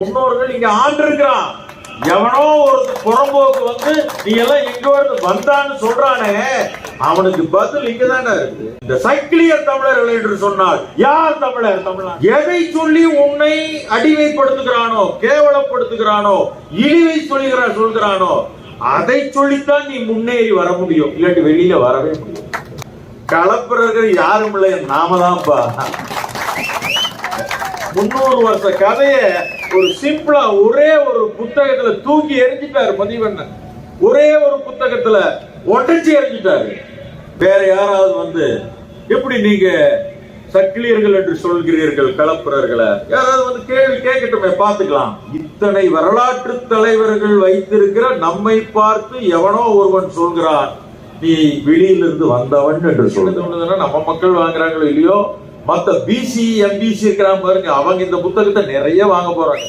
முன்னோர்கள் இங்க ஆண்டு இருக்கிறான். எவனோ ஒரு புறம்போக்கு வந்து நீ எல்லாம் எங்க இருந்து வந்தான்னு சொல்றானே, அவனுக்கு பதில் இங்கதானே இருக்கு. இந்த சைக்கிளியர் தமிழர்கள் என்று சொன்னால் யார் தமிழர்? தமிழர் எதை சொல்லி உன்னை அடிமைப்படுத்துகிறானோ, கேவலப்படுத்துகிறானோ, இழிவை சொல்கிறானோ, அதை சொல்லித்தான் நீ முன்னேறி வர முடியும். இல்லாட்டி வெளியில வரவே முடியும். கலப்புறர்கள் யாரும் இல்லை, நாம தான்ப்பா. 300 வருஷ கதைய ஒரு சிம்பிளா ஒரே ஒரு புத்தகத்துல தூக்கி எரிஞ்சிட்டாரு மதிவண்ணன். ஒரே ஒரு புத்தகத்துல ஒட்டச்சி எரிஞ்சிட்டாரு. வேற யாராவது வந்து எப்படி நீங்க சக்கிலியர்கள் என்று சொல்கிறீர்கள் கலப்புறர்களை? யாராவது வந்து கேள்வி கேட்கட்டுமே, பார்த்துக்கலாம். இத்தனை வரலாற்று தலைவர்கள் வைத்திருக்கிற நம்மை பார்த்து எவனோ ஒருவன் சொல்கிறான் நீ வெளியிலிருந்து வந்தவன் என்று சொல்லுதுன்னா நம்ம மக்கள் வாங்குறாங்களோ இல்லையோ, மத்த பிசி எம்பிசி இருக்கிறாங்க பாருங்க, அவங்க இந்த புத்தகத்தை நிறைய வாங்க போறாங்க.